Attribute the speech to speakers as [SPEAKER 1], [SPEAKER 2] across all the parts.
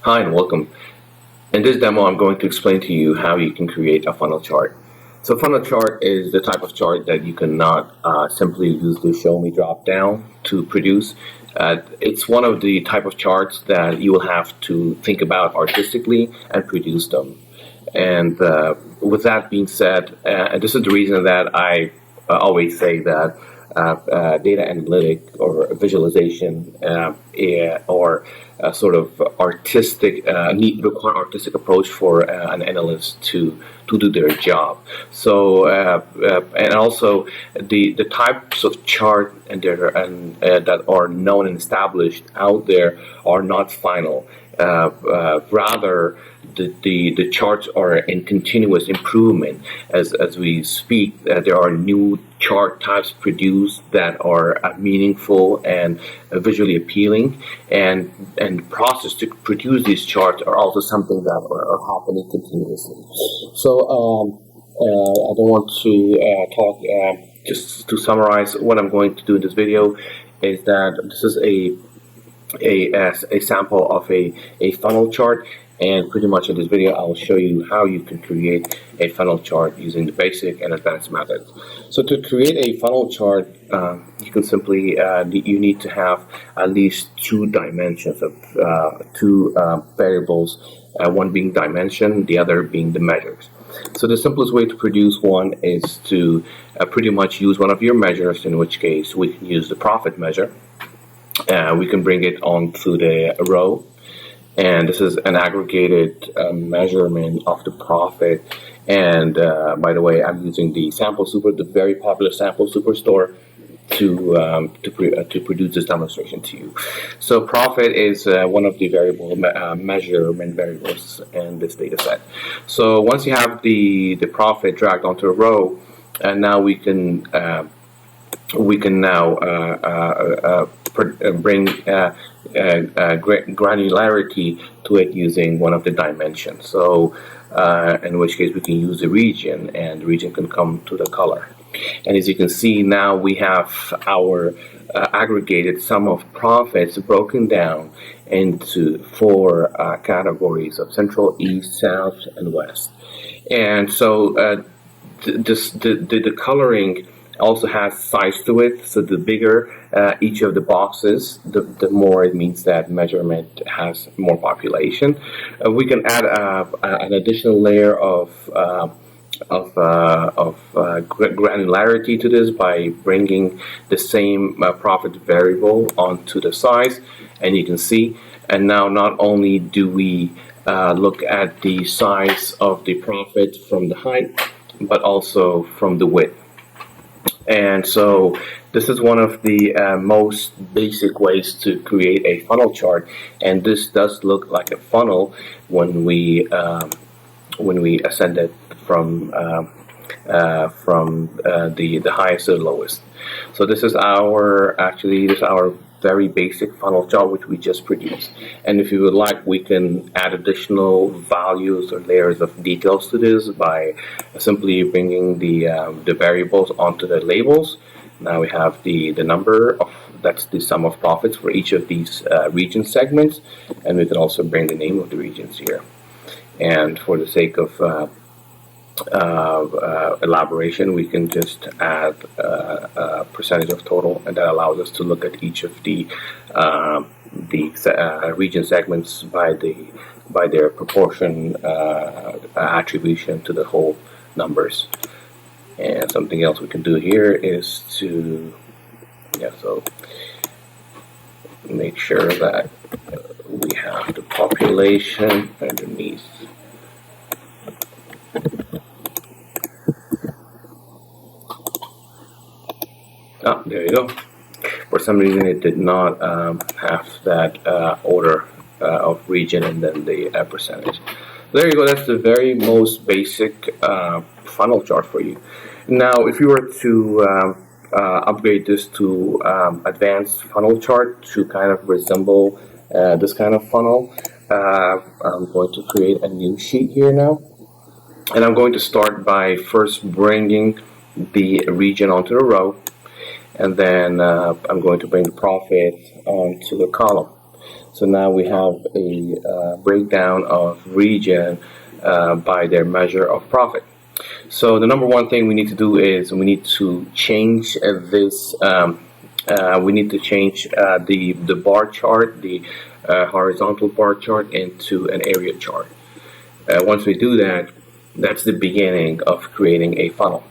[SPEAKER 1] Hi and welcome. In this demo, I'm going to explain to you how you can create a funnel chart. So funnel chart is the type of chart that you cannot simply use the show me drop down to produce. It's one of the type of charts that you will have to think about artistically and produce them. And with that being said, and this is the reason that I always say that data analytic or visualization or sort of artistic require artistic approach for an analyst to do their job. So and also the types of chart that are known and established out there are not final. Rather, the charts are in continuous improvement as we speak. There are new chart types produced that are meaningful and visually appealing, and the process to produce these charts are also something that are happening continuously. So I don't want to talk. Just to summarize, what I'm going to do in this video is that this is a sample of a funnel chart, and pretty much in this video I will show you how you can create a funnel chart using the basic and advanced methods. So to create a funnel chart, you can simply you need to have at least two dimensions of two variables, one being dimension, the other being the measures. So the simplest way to produce one is to pretty much use one of your measures, in which case we can use the profit measure. We can bring it onto the row, and this is an aggregated measurement of the profit. And by the way, I'm using the very popular Sample Superstore to produce this demonstration to you. So profit is one of the measurement variables in this data set. So once you have the profit dragged onto a row, and now we can now bring granularity to it using one of the dimensions. So in which case we can use the region, and the region can come to the color. And as you can see, now we have our aggregated sum of profits broken down into four categories of Central, East, South, and West. And so the coloring also has size to it. So the bigger each of the boxes, the more it means that measurement has more population. We can add an additional layer of granularity to this by bringing the same profit variable onto the size, and you can see. And now not only do we look at the size of the profit from the height, but also from the width. And so this is one of the most basic ways to create a funnel chart, and this does look like a funnel when we ascend it from the highest to the lowest. So this is our very basic funnel chart which we just produced. And if you would like, we can add additional values or layers of details to this by simply bringing the variables onto the labels. Now we have the number of, that's the sum of profits for each of these region segments, and we can also bring the name of the regions here. And for the sake of elaboration, we can just add a percentage of total, and that allows us to look at each of the region segments by their proportion attribution to the whole numbers. And something else we can do here is to so make sure that we have the population underneath. Oh, there you go. For some reason, it did not have that order of region and then the percentage. There you go. That's the very most basic funnel chart for you. Now, if you were to upgrade this to advanced funnel chart to kind of resemble this kind of funnel, I'm going to create a new sheet here now. And I'm going to start by first bringing the region onto the row, and then I'm going to bring the profit onto the column. So now we have a breakdown of region by their measure of profit. So the number one thing we need to do is we need to change this. We need to change the bar chart, the horizontal bar chart, into an area chart. Once we do that, that's the beginning of creating a funnel.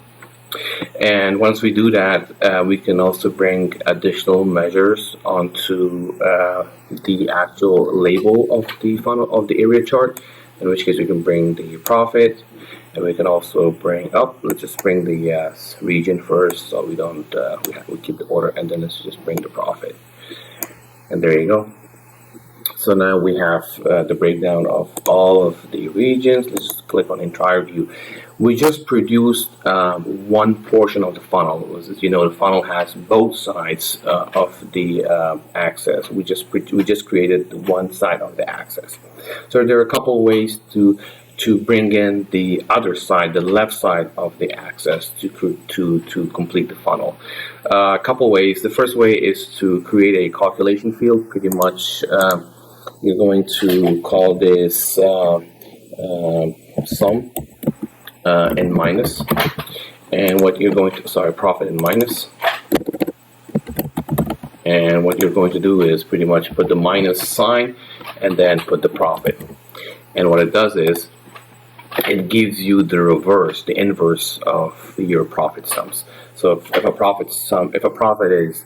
[SPEAKER 1] And once we do that, we can also bring additional measures onto the actual label of the funnel of the area chart. In which case, we can bring the profit, and we can also bring up. Let's just bring the region first, so we don't we keep the order, and then let's just bring the profit. And there you go. So now we have the breakdown of all of the regions. Let's just click on entire view. We just produced one portion of the funnel. As you know, the funnel has both sides of the axis. We just created one side of the axis. So there are a couple of ways to bring in the other side, the left side of the axis, to complete the funnel. A couple ways. The first way is to create a calculation field. Pretty much, you're going to call this sum and minus, and what you're going to profit and minus. And what you're going to do is pretty much put the minus sign and then put the profit. And what it does is it gives you the reverse, the inverse of your profit sums. So if a profit is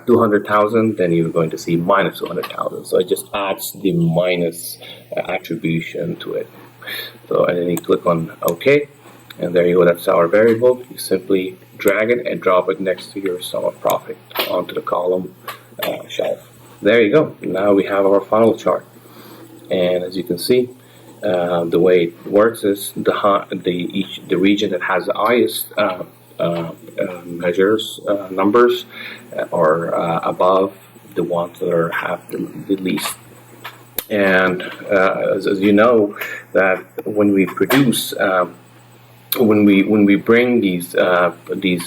[SPEAKER 1] 200,000, then you're going to see minus 200,000. So it just adds the minus attribution to it. So and then you click on OK, and there you go. That's our variable. You simply drag it and drop it next to your sum of profit onto the column shelf. There you go. Now we have our funnel chart, and as you can see, the way it works is the region that has the highest measures numbers are above the ones that have the least. And as you know, that when we produce when we bring these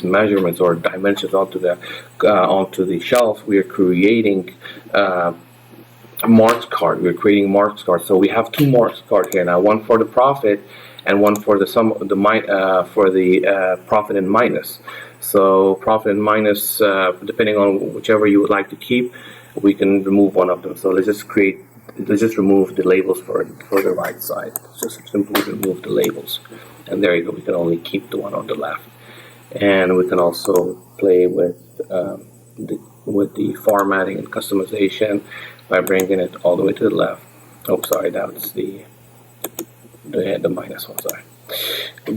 [SPEAKER 1] measurements or dimensions onto the shelf, we are creating marks card. We're creating marks card. So we have two marks card here now, one for the profit and one for the sum of the profit and minus. So profit and minus, depending on whichever you would like to keep, we can remove one of them. So let's just remove the labels for the right side. Just simply remove the labels, and there you go. We can only keep the one on the left, and we can also play with the formatting and customization by bringing it all the way to the left. Oh, sorry, that's the minus one. Sorry,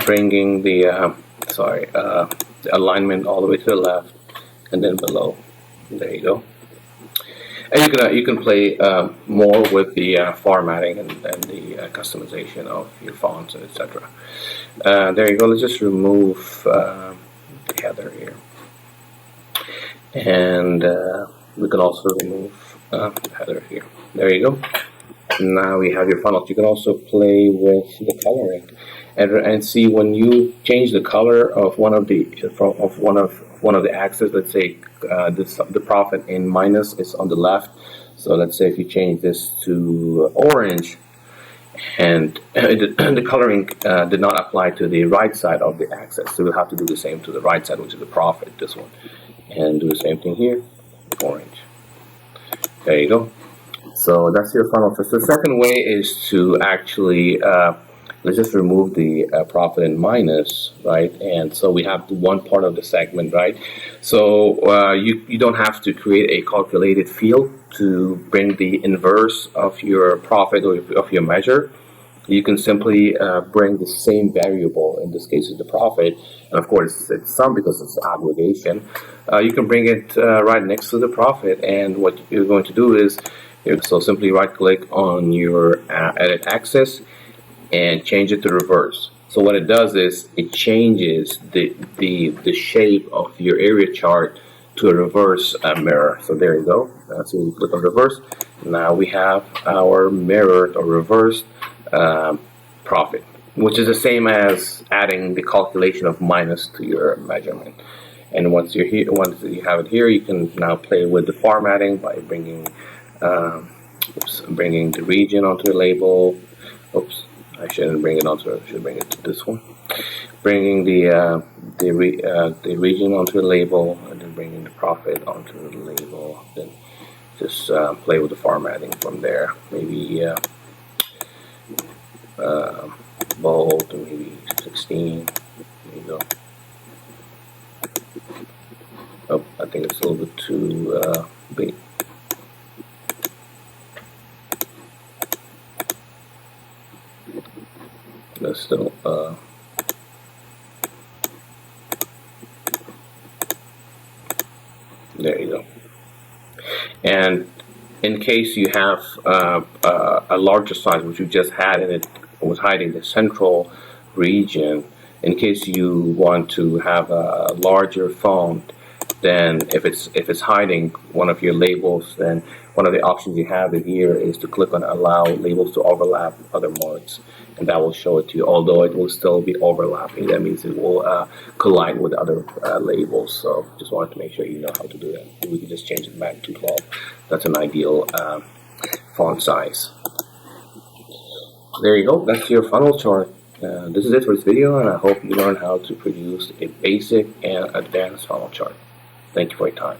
[SPEAKER 1] bringing the alignment all the way to the left, and then below. There you go. And you can play more with the formatting and the customization of your fonts, etc. There you go. Let's just remove the header here, and we can also remove the header here. There you go. Now we have your funnels. You can also play with the coloring and see when you change the color of one of the axes. Let's say the profit in minus is on the left. So let's say if you change this to orange, and the coloring did not apply to the right side of the axis, so we'll have to do the same to the right side, which is the profit, this one, and do the same thing here, orange. There you go. So that's your funnel. So the second way is to actually let's just remove the profit and minus, right? And so we have one part of the segment, right? So you don't have to create a calculated field to bring the inverse of your profit or of your measure. You can simply bring the same variable, in this case is the profit, and of course it's sum because it's aggregation. You can bring it right next to the profit, and what you're going to do is, so simply right click on your edit axis and change it to reverse. So what it does is it changes the shape of your area chart to a reverse mirror. So there you go. So we click on reverse. Now we have our mirrored or reversed profit, which is the same as adding the calculation of minus to your measurement. And once you have it here, you can now play with the formatting by bringing Oops, I'm bringing the region onto the label. Oops, I shouldn't bring it onto. I should bring it to this one. Bringing the region onto the label, and then bringing the profit onto the label. Then just play with the formatting from there. Maybe bold, maybe 16. There you go. Oh, I think it's a little bit too big. That's still there you go. And in case you have a larger size, which you just had, and it was hiding the central region, in case you want to have a larger font, then if it's hiding one of your labels, then one of the options you have in here is to click on allow labels to overlap other marks, and that will show it to you. Although it will still be overlapping, that means it will collide with other labels. So just wanted to make sure you know how to do that. We can just change it back to 12. That's an ideal font size. There you go. That's your funnel chart. This is it for this video, and I hope you learned how to produce a basic and advanced funnel chart. Thank you for your time.